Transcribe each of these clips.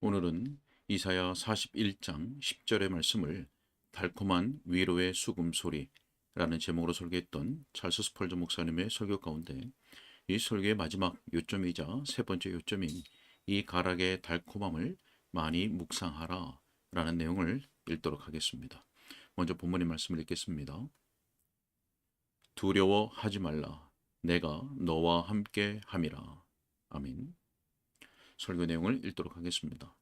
오늘은 이사야 41장 10절의 말씀을 달콤한 위로의 수금 소리라는 제목으로 설교했던 찰스 스펄전 목사님의 설교 가운데 이 설교의 마지막 요점이자 세 번째 요점인 이 가락의 달콤함을 많이 묵상하라 라는 내용을 읽도록 하겠습니다. 먼저 본문의 말씀을 읽겠습니다. 두려워하지 말라. 내가 너와 함께 함이라. 아멘. 설교 내용을 읽도록 하겠습니다.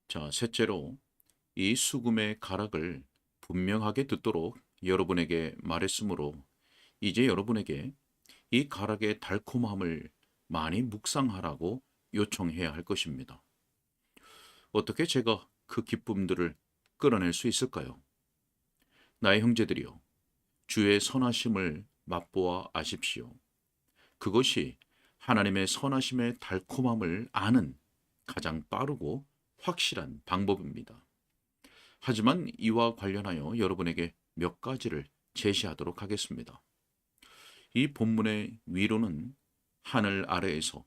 자, 셋째로 이 수금의 가락을 분명하게 듣도록 여러분에게 말했으므로 이제 여러분에게 이 가락의 달콤함을 많이 묵상하라고 요청해야 할 것입니다. 어떻게 제가 그 기쁨들을 끌어낼 수 있을까요? 나의 형제들이여, 주의 선하심을 맛보아 아십시오. 그것이 하나님의 선하심의 달콤함을 아는 가장 빠르고 확실한 방법입니다. 하지만 이와 관련하여 여러분에게 몇 가지를 제시하도록 하겠습니다. 이 본문의 위로는 하늘 아래에서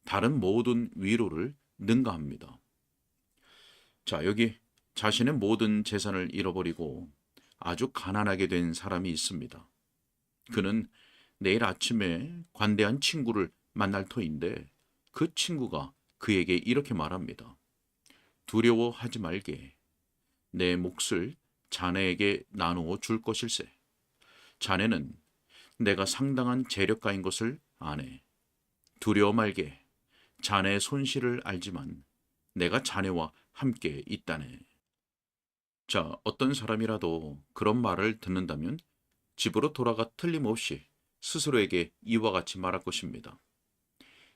다른 모든 위로를 능가합니다. 자, 여기 자신의 모든 재산을 잃어버리고 아주 가난하게 된 사람이 있습니다. 그는 내일 아침에 관대한 친구를 만날 터인데 그 친구가 그에게 이렇게 말합니다. 두려워하지 말게. 내 몫을 자네에게 나누어 줄 것일세. 자네는 내가 상당한 재력가인 것을 아네. 두려워 말게. 자네의 손실을 알지만 내가 자네와 함께 있다네. 자, 어떤 사람이라도 그런 말을 듣는다면 집으로 돌아가 틀림없이 스스로에게 이와 같이 말할 것입니다.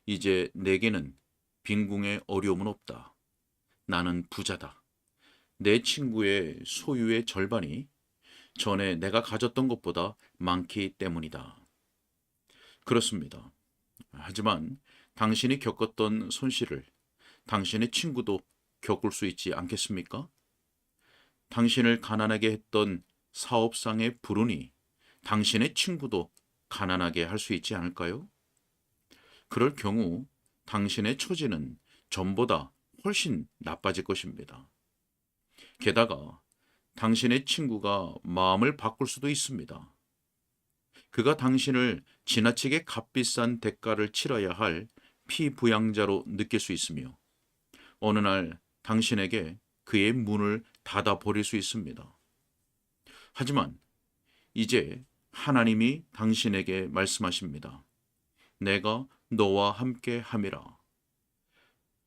이제 내게는 빈궁의 어려움은 없다. 나는 부자다. 내 친구의 소유의 절반이 전에 내가 가졌던 것보다 많기 때문이다. 그렇습니다. 하지만 당신이 겪었던 손실을 당신의 친구도 겪을 수 있지 않겠습니까? 당신을 가난하게 했던 사업상의 불운이 당신의 친구도 가난하게 할 수 있지 않을까요? 그럴 경우 당신의 처지는 전보다 훨씬 나빠질 것입니다. 게다가 당신의 친구가 마음을 바꿀 수도 있습니다. 그가 당신을 지나치게 값비싼 대가를 치러야 할 피부양자로 느낄 수 있으며 어느 날 당신에게 그의 문을 닫아 버릴 수 있습니다. 하지만 이제 하나님이 당신에게 말씀하십니다. 내가 너와 함께 함이라.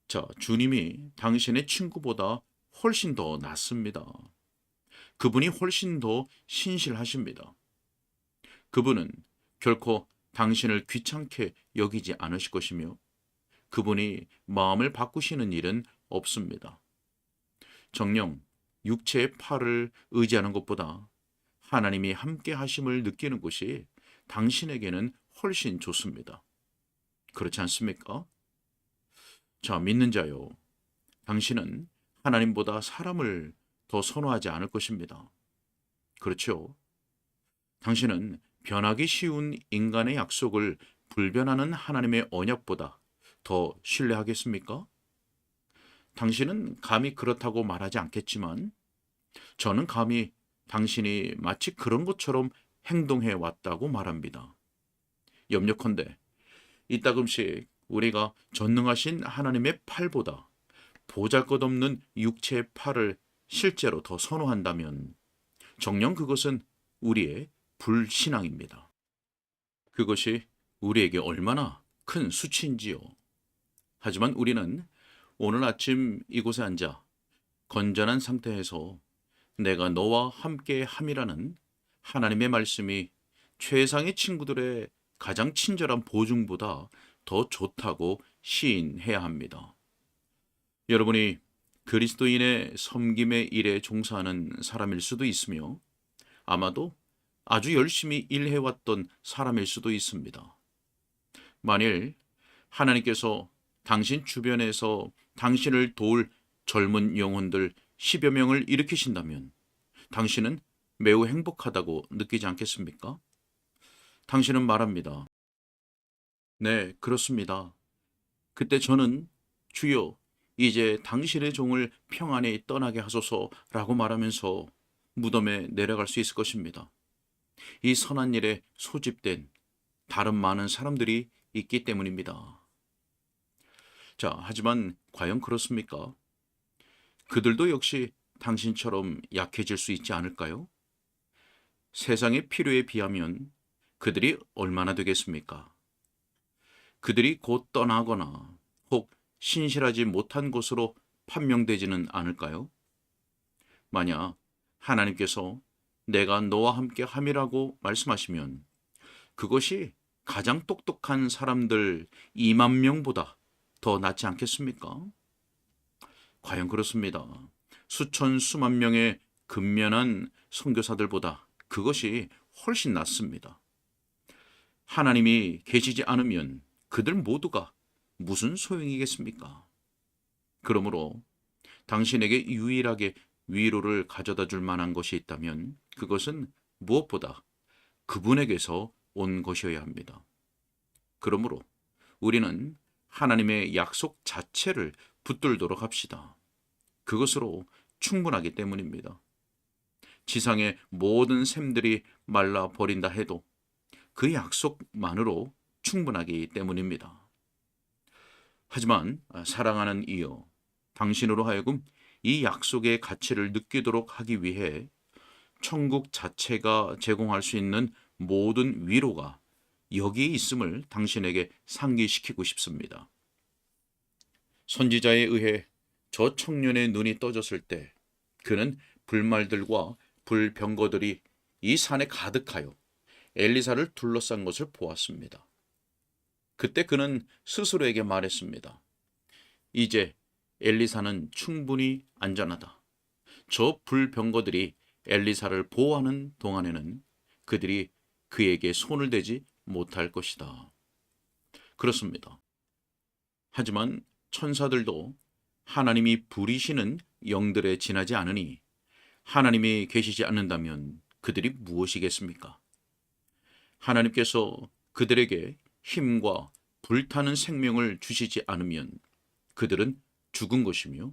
자, 주님이 당신의 친구보다 훨씬 더 낫습니다. 그분이 훨씬 더 신실하십니다. 그분은 결코 당신을 귀찮게 여기지 않으실 것이며 그분이 마음을 바꾸시는 일은 없습니다. 정녕 육체의 팔을 의지하는 것보다 하나님이 함께 하심을 느끼는 것이 당신에게는 훨씬 좋습니다. 그렇지 않습니까? 자, 믿는 자요. 당신은 하나님보다 사람을 더 선호하지 않을 것입니다. 그렇죠? 당신은 변하기 쉬운 인간의 약속을 불변하는 하나님의 언약보다 더 신뢰하겠습니까? 당신은 감히 그렇다고 말하지 않겠지만 저는 감히 당신이 마치 그런 것처럼 행동해 왔다고 말합니다. 염려컨대 이따금씩 우리가 전능하신 하나님의 팔보다 보잘것없는 육체의 팔을 실제로 더 선호한다면 정녕 그것은 우리의 불신앙입니다. 그것이 우리에게 얼마나 큰 수치인지요. 하지만 우리는 오늘 아침 이곳에 앉아 건전한 상태에서 내가 너와 함께 함이라는 하나님의 말씀이 최상의 친구들의 가장 친절한 보증보다 더 좋다고 시인해야 합니다. 여러분이 그리스도인의 섬김의 일에 종사하는 사람일 수도 있으며 아마도 아주 열심히 일해왔던 사람일 수도 있습니다. 만일 하나님께서 당신 주변에서 당신을 도울 젊은 영혼들 10여 명을 일으키신다면 당신은 매우 행복하다고 느끼지 않겠습니까? 당신은 말합니다. 네, 그렇습니다. 그때 저는 주여, 이제 당신의 종을 평안히 떠나게 하소서라고 말하면서 무덤에 내려갈 수 있을 것입니다. 이 선한 일에 소집된 다른 많은 사람들이 있기 때문입니다. 자, 하지만 과연 그렇습니까? 그들도 역시 당신처럼 약해질 수 있지 않을까요? 세상의 필요에 비하면 그들이 얼마나 되겠습니까? 그들이 곧 떠나거나 혹 신실하지 못한 곳으로 판명되지는 않을까요? 만약 하나님께서 내가 너와 함께 함이라고 말씀하시면 그것이 가장 똑똑한 사람들 2만 명보다 더 낫지 않겠습니까? 과연 그렇습니다. 수천 수만 명의 근면한 선교사들보다 그것이 훨씬 낫습니다. 하나님이 계시지 않으면 그들 모두가 무슨 소용이겠습니까? 그러므로 당신에게 유일하게 위로를 가져다 줄 만한 것이 있다면 그것은 무엇보다 그분에게서 온 것이어야 합니다. 그러므로 우리는 하나님의 약속 자체를 붙들도록 합시다. 그것으로 충분하기 때문입니다. 지상의 모든 샘들이 말라 버린다 해도 그 약속만으로 충분하기 때문입니다. 하지만 사랑하는 이여, 당신으로 하여금 이 약속의 가치를 느끼도록 하기 위해 천국 자체가 제공할 수 있는 모든 위로가 여기에 있음을 당신에게 상기시키고 싶습니다. 선지자에 의해 저 청년의 눈이 떠졌을 때 그는 불말들과 불병거들이 이 산에 가득하여 엘리사를 둘러싼 것을 보았습니다. 그때 그는 스스로에게 말했습니다. 이제 엘리사는 충분히 안전하다. 저 불병거들이 엘리사를 보호하는 동안에는 그들이 그에게 손을 대지 못할 것이다. 그렇습니다. 하지만 천사들도 하나님이 부리시는 영들에 지나지 않으니 하나님이 계시지 않는다면 그들이 무엇이겠습니까? 하나님께서 그들에게 힘과 불타는 생명을 주시지 않으면 그들은 죽은 것이며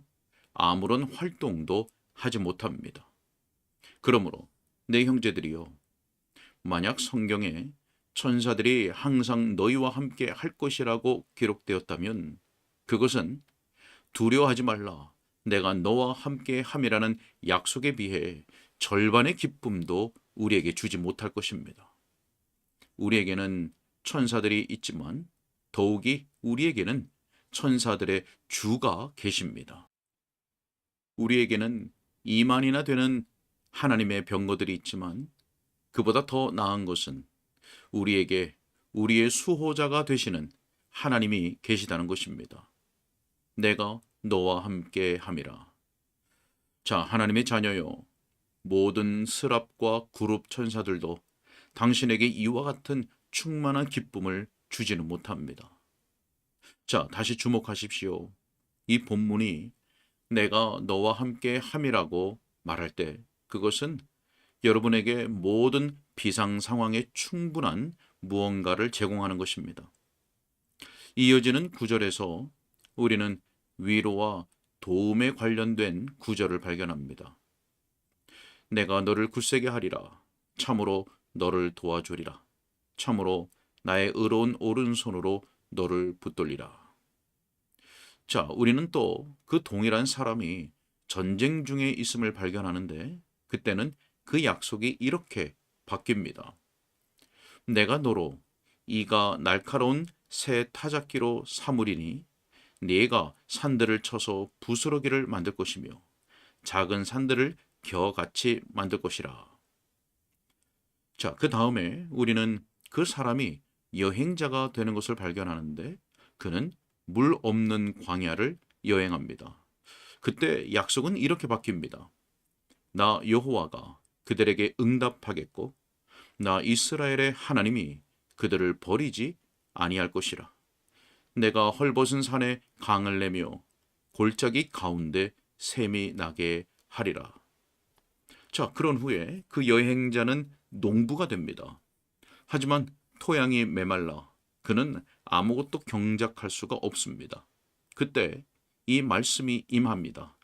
아무런 활동도 하지 못합니다. 그러므로 내 형제들이여, 만약 성경에 천사들이 항상 너희와 함께 할 것이라고 기록되었다면 그것은 두려워하지 말라, 내가 너와 함께 함이라는 약속에 비해 절반의 기쁨도 우리에게 주지 못할 것입니다. 우리에게는 천사들이 있지만 더욱이 우리에게는 천사들의 주가 계십니다. 우리에게는 2만이나 되는 하나님의 병거들이 있지만 그보다 더 나은 것은 우리에게 우리의 수호자가 되시는 하나님이 계시다는 것입니다. 내가 너와 함께 함이라. 자, 하나님의 자녀여, 모든 스랍과 그룹 천사들도 당신에게 이와 같은 충만한 기쁨을 주지는 못합니다. 자, 다시 주목하십시오. 이 본문이 내가 너와 함께 함이라고 말할 때 그것은 여러분에게 모든 비상 상황에 충분한 무언가를 제공하는 것입니다. 이어지는 구절에서 우리는 위로와 도움에 관련된 구절을 발견합니다. 내가 너를 굳세게 하리라. 참으로 너를 도와주리라. 참으로 나의 의로운 오른손으로 너를 붙들리라. 자, 우리는 또 그 동일한 사람이 전쟁 중에 있음을 발견하는데 그때는 그 약속이 이렇게 바뀝니다. 내가 너로 이가 날카로운 새 타작기로 사무리니 네가 산들을 쳐서 부스러기를 만들 것이며 작은 산들을 겨같이 만들 것이라. 자, 그 다음에 우리는 그 사람이 여행자가 되는 것을 발견하는데 그는 물 없는 광야를 여행합니다. 그때 약속은 이렇게 바뀝니다. 나 여호와가 그들에게 응답하겠고 나 이스라엘의 하나님이 그들을 버리지 아니할 것이라. 내가 헐벗은 산에 강을 내며 골짜기 가운데 샘이 나게 하리라. 자, 그런 후에 그 여행자는 농부가 됩니다. 하지만 토양이 메말라 그는 아무것도 경작할 수가 없습니다. 그때 이 말씀이 임합니다.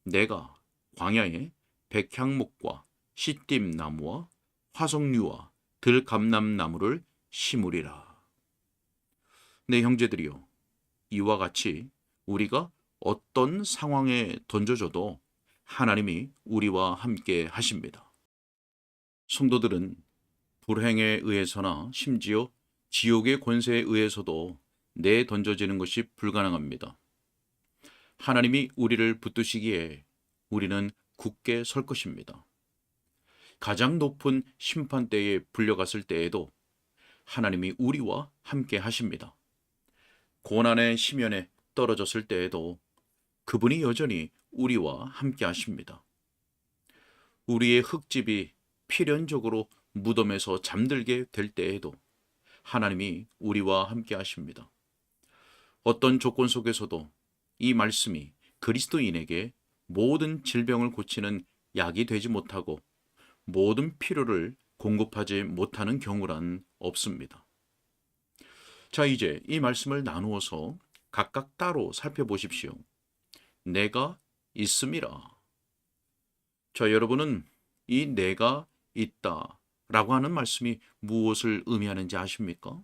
내가 광야에 백향목과 시띠나무와 화석류와 들감람나무를 심으리라. 네, 형제들이요. 이와 같이 우리가 어떤 상황에 던져져도 하나님이 우리와 함께 하십니다. 성도들은 불행에 의해서나 심지어 지옥의 권세에 의해서도 내던져지는 것이 불가능합니다. 하나님이 우리를 붙드시기에 우리는 굳게 설 것입니다. 가장 높은 심판대에 불려갔을 때에도 하나님이 우리와 함께 하십니다. 고난의 시면에 떨어졌을 때에도 그분이 여전히 우리와 함께 하십니다. 우리의 흙집이 필연적으로 무덤에서 잠들게 될 때에도 하나님이 우리와 함께 하십니다. 어떤 조건 속에서도 이 말씀이 그리스도인에게 모든 질병을 고치는 약이 되지 못하고 모든 필요를 공급하지 못하는 경우란 없습니다. 자, 이제 이 말씀을 나누어서 각각 따로 살펴보십시오. 내가 있음이라. 자, 여러분은 이 내가 있다 라고 하는 말씀이 무엇을 의미하는지 아십니까?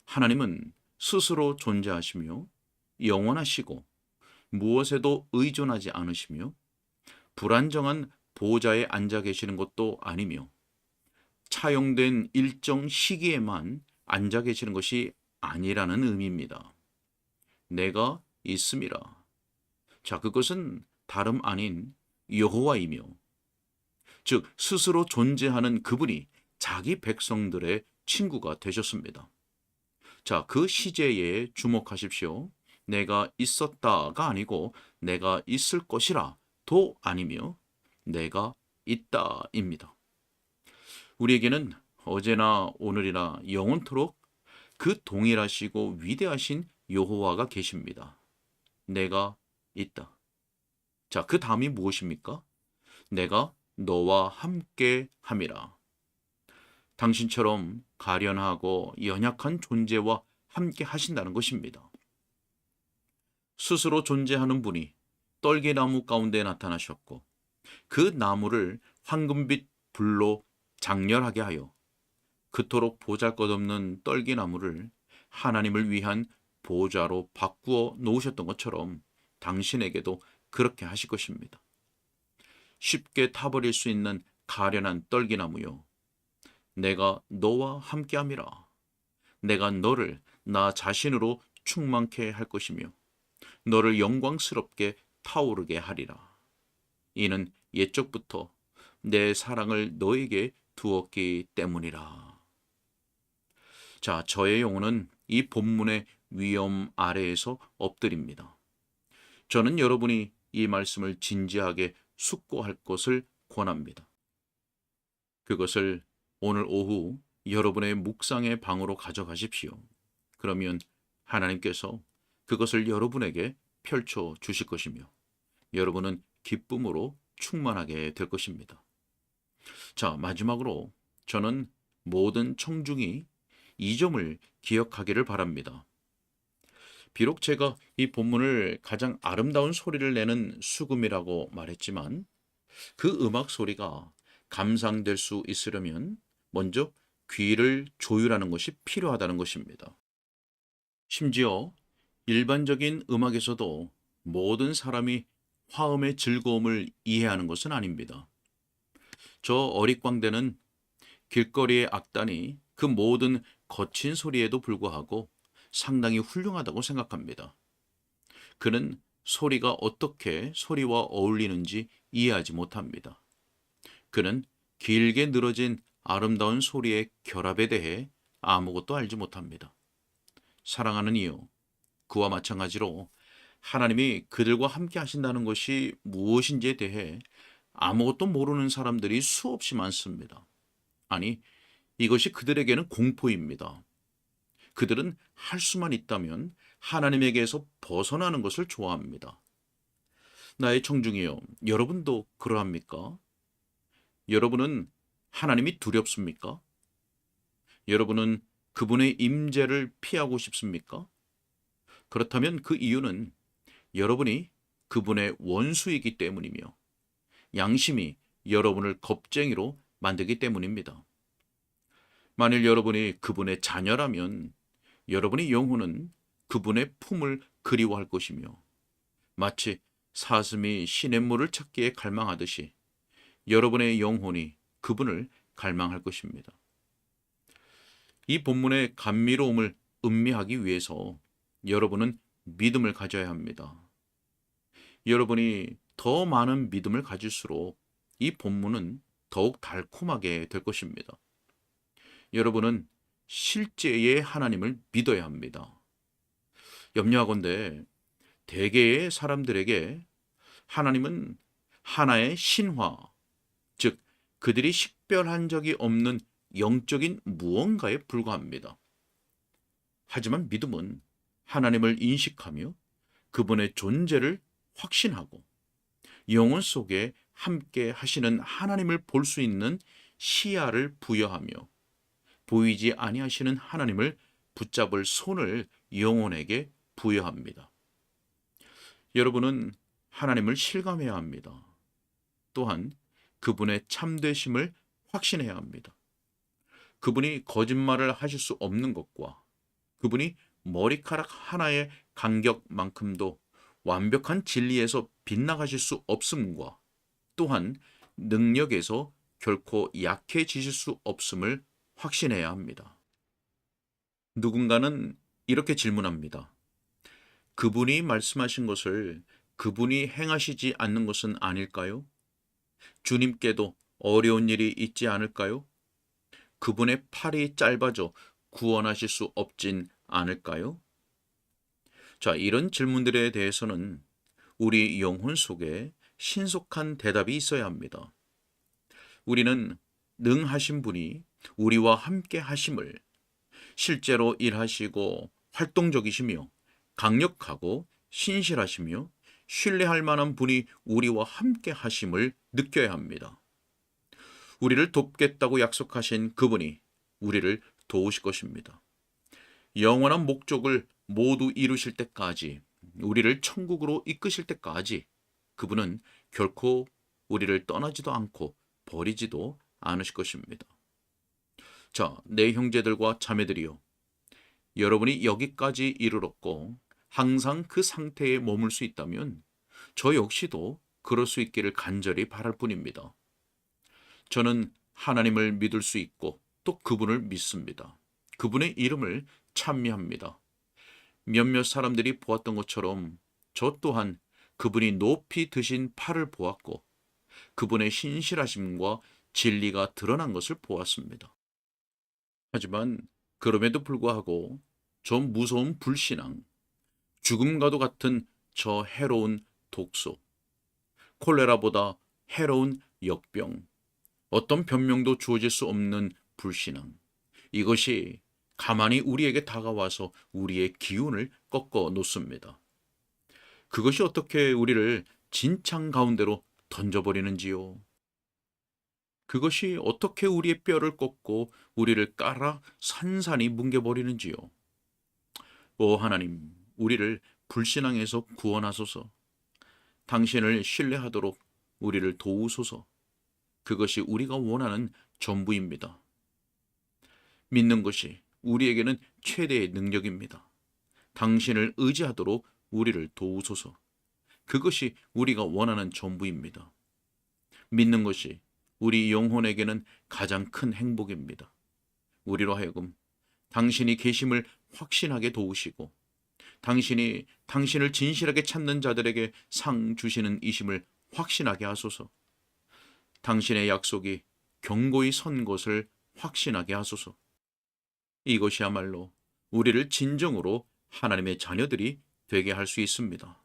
하나님은 스스로 존재하시며 영원하시고 무엇에도 의존하지 않으시며 불안정한 보좌에 앉아 계시는 것도 아니며 차용된 일정 시기에만 앉아 계시는 것이 아니라는 의미입니다. 내가 있음이라. 자, 그것은 다름 아닌 여호와이며 즉 스스로 존재하는 그분이 자기 백성들의 친구가 되셨습니다. 자, 그 시제에 주목하십시오. 내가 있었다가 아니고 내가 있을 것이라도 아니며 내가 있다입니다. 우리에게는 어제나 오늘이나 영원토록 그 동일하시고 위대하신 여호와가 계십니다. 내가 있다. 자, 그 다음이 무엇입니까? 내가 너와 함께 함이라. 당신처럼 가련하고 연약한 존재와 함께 하신다는 것입니다. 스스로 존재하는 분이 떨기나무 가운데 나타나셨고 그 나무를 황금빛 불로 장렬하게 하여 그토록 보잘것없는 떨기나무를 하나님을 위한 보좌로 바꾸어 놓으셨던 것처럼 당신에게도 그렇게 하실 것입니다. 쉽게 타버릴 수 있는 가련한 떨기나무요, 내가 너와 함께함이라. 내가 너를 나 자신으로 충만케 할 것이며 너를 영광스럽게 타오르게 하리라. 이는 옛적부터 내 사랑을 너에게 두었기 때문이라. 자, 저의 영혼은 이 본문의 위엄 아래에서 엎드립니다. 저는 여러분이 이 말씀을 진지하게 숙고할 것을 권합니다. 그것을 오늘 오후 여러분의 묵상의 방으로 가져가십시오. 그러면 하나님께서 그것을 여러분에게 펼쳐 주실 것이며 여러분은 기쁨으로 충만하게 될 것입니다. 자, 마지막으로 저는 모든 청중이 이 점을 기억하기를 바랍니다. 비록 제가 이 본문을 가장 아름다운 소리를 내는 수금이라고 말했지만 그 음악 소리가 감상될 수 있으려면 먼저 귀를 조율하는 것이 필요하다는 것입니다. 심지어 일반적인 음악에서도 모든 사람이 화음의 즐거움을 이해하는 것은 아닙니다. 저 어릿광대는 길거리의 악단이 그 모든 거친 소리에도 불구하고 상당히 훌륭하다고 생각합니다. 그는 소리가 어떻게 소리와 어울리는지 이해하지 못합니다. 그는 길게 늘어진 아름다운 소리의 결합에 대해 아무것도 알지 못합니다. 사랑하는 이유, 그와 마찬가지로 하나님이 그들과 함께 하신다는 것이 무엇인지에 대해 아무것도 모르는 사람들이 수없이 많습니다. 아니, 이것이 그들에게는 공포입니다. 그들은 할 수만 있다면 하나님에게서 벗어나는 것을 좋아합니다. 나의 청중이여, 여러분도 그러합니까? 여러분은 하나님이 두렵습니까? 여러분은 그분의 임재를 피하고 싶습니까? 그렇다면 그 이유는 여러분이 그분의 원수이기 때문이며 양심이 여러분을 겁쟁이로 만들기 때문입니다. 만일 여러분이 그분의 자녀라면 여러분의 영혼은 그분의 품을 그리워할 것이며 마치 사슴이 시냇물을 찾기에 갈망하듯이 여러분의 영혼이 그분을 갈망할 것입니다. 이 본문의 감미로움을 음미하기 위해서 여러분은 믿음을 가져야 합니다. 여러분이 더 많은 믿음을 가질수록 이 본문은 더욱 달콤하게 될 것입니다. 여러분은 실제의 하나님을 믿어야 합니다. 염려하건대 대개의 사람들에게 하나님은 하나의 신화, 즉 그들이 식별한 적이 없는 영적인 무언가에 불과합니다. 하지만 믿음은 하나님을 인식하며 그분의 존재를 확신하고 영혼 속에 함께 하시는 하나님을 볼 수 있는 시야를 부여하며 보이지 아니하시는 하나님을 붙잡을 손을 영혼에게 부여합니다. 여러분은 하나님을 실감해야 합니다. 또한 그분의 참되심을 확신해야 합니다. 그분이 거짓말을 하실 수 없는 것과 그분이 머리카락 하나의 간격만큼도 완벽한 진리에서 빗나가실 수 없음과 또한 능력에서 결코 약해지실 수 없음을 확신해야 합니다. 누군가는 이렇게 질문합니다. 그분이 말씀하신 것을 그분이 행하시지 않는 것은 아닐까요? 주님께도 어려운 일이 있지 않을까요? 그분의 팔이 짧아져 구원하실 수 없진 않을까요? 자, 이런 질문들에 대해서는 우리 영혼 속에 신속한 대답이 있어야 합니다. 우리는 능하신 분이 우리와 함께 하심을, 실제로 일하시고 활동적이시며 강력하고 신실하시며 신뢰할 만한 분이 우리와 함께 하심을 느껴야 합니다. 우리를 돕겠다고 약속하신 그분이 우리를 도우실 것입니다. 영원한 목적을 모두 이루실 때까지, 우리를 천국으로 이끄실 때까지 그분은 결코 우리를 떠나지도 않고 버리지도 않으실 것입니다. 자, 내 형제들과 자매들이여, 여러분이 여기까지 이르렀고 항상 그 상태에 머물 수 있다면 저 역시도 그럴 수 있기를 간절히 바랄 뿐입니다. 저는 하나님을 믿을 수 있고 또 그분을 믿습니다. 그분의 이름을 찬미합니다. 몇몇 사람들이 보았던 것처럼 저 또한 그분이 높이 드신 팔을 보았고 그분의 신실하심과 진리가 드러난 것을 보았습니다. 하지만 그럼에도 불구하고 저 무서운 불신앙, 죽음과도 같은 저 해로운 독소, 콜레라보다 해로운 역병, 어떤 변명도 주어질 수 없는 불신앙, 이것이 가만히 우리에게 다가와서 우리의 기운을 꺾어 놓습니다. 그것이 어떻게 우리를 진창 가운데로 던져버리는지요. 그것이 어떻게 우리의 뼈를 꺾고 우리를 깔아 산산이 뭉개버리는지요. 오 하나님, 우리를 불신앙에서 구원하소서. 당신을 신뢰하도록 우리를 도우소서. 그것이 우리가 원하는 전부입니다. 믿는 것이 우리에게는 최대의 능력입니다. 당신을 의지하도록 우리를 도우소서. 그것이 우리가 원하는 전부입니다. 믿는 것이 우리 영혼에게는 가장 큰 행복입니다. 우리로 하여금 당신이 계심을 확신하게 도우시고 당신이 당신을 진실하게 찾는 자들에게 상 주시는 이심을 확신하게 하소서. 당신의 약속이 견고히 선 것을 확신하게 하소서. 이것이야말로 우리를 진정으로 하나님의 자녀들이 되게 할 수 있습니다.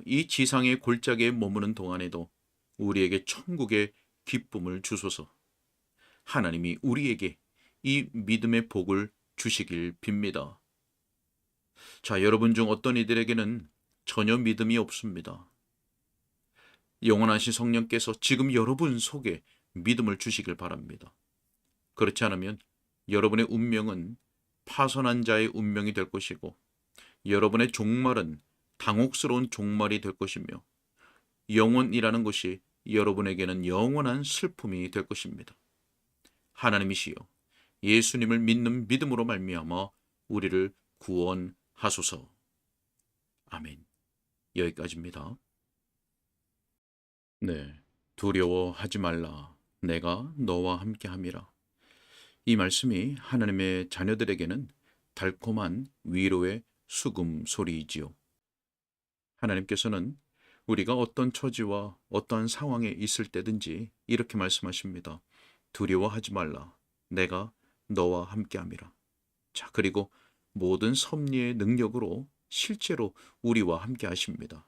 이 지상의 골짜기에 머무는 동안에도 우리에게 천국의 기쁨을 주소서. 하나님이 우리에게 이 믿음의 복을 주시길 빕니다. 자, 여러분 중 어떤 이들에게는 전혀 믿음이 없습니다. 영원하신 성령께서 지금 여러분 속에 믿음을 주시길 바랍니다. 그렇지 않으면 여러분의 운명은 파선한 자의 운명이 될 것이고 여러분의 종말은 당혹스러운 종말이 될 것이며 영혼이라는 것이 여러분에게는 영원한 슬픔이 될 것입니다. 하나님이시여 예수님을 믿는 믿음으로 말미암아 우리를 구원하소서. 아멘. 여기까지입니다. 네. 두려워하지 말라. 내가 너와 함께함이라. 이 말씀이 하나님의 자녀들에게는 달콤한 위로의 수금 소리이지요. 하나님께서는 우리가 어떤 처지와 어떠한 상황에 있을 때든지 이렇게 말씀하십니다. 두려워하지 말라. 내가 너와 함께함이라. 자, 그리고 모든 섭리의 능력으로 실제로 우리와 함께 하십니다.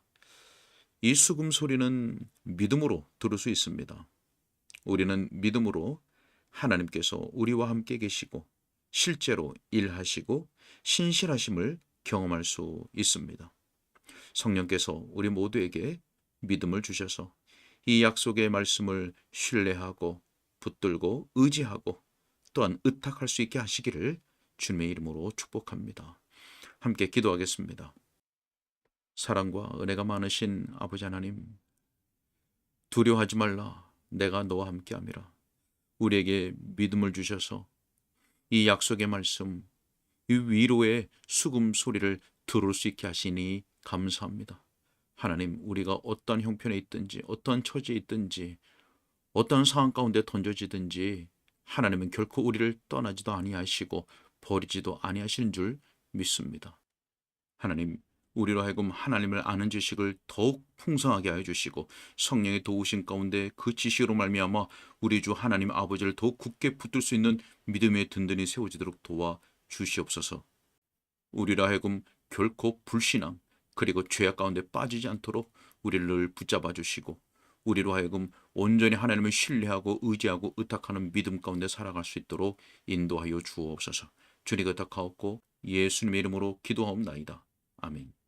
이 수금 소리는 믿음으로 들을 수 있습니다. 우리는 믿음으로 하나님께서 우리와 함께 계시고 실제로 일하시고 신실하심을 경험할 수 있습니다. 성령께서 우리 모두에게 믿음을 주셔서 이 약속의 말씀을 신뢰하고 붙들고 의지하고 또한 의탁할 수 있게 하시기를 주님의 이름으로 축복합니다. 함께 기도하겠습니다. 사랑과 은혜가 많으신 아버지 하나님, 두려워하지 말라. 내가 너와 함께함이라. 우리에게 믿음을 주셔서 이 약속의 말씀, 이 위로의 수금 소리를 들을 수 있게 하시니 감사합니다. 하나님, 우리가 어떤 형편에 있든지 어떤 처지에 있든지 어떤 상황 가운데 던져지든지 하나님은 결코 우리를 떠나지도 아니하시고 버리지도 아니하시는 줄 믿습니다. 하나님, 우리로 하여금 하나님을 아는 지식을 더욱 풍성하게 하여 주시고 성령의 도우심 가운데 그 지식으로 말미암아 우리 주 하나님 아버지를 더욱 굳게 붙들 수 있는 믿음의 든든히 세워지도록 도와 주시옵소서. 우리로 하여금 결코 불신앙 그리고 죄악 가운데 빠지지 않도록 우리를 붙잡아 주시고 우리로 하여금 온전히 하나님을 신뢰하고 의지하고 의탁하는 믿음 가운데 살아갈 수 있도록 인도하여 주옵소서. 주님 의탁하옵고 예수님의 이름으로 기도하옵나이다. 아멘.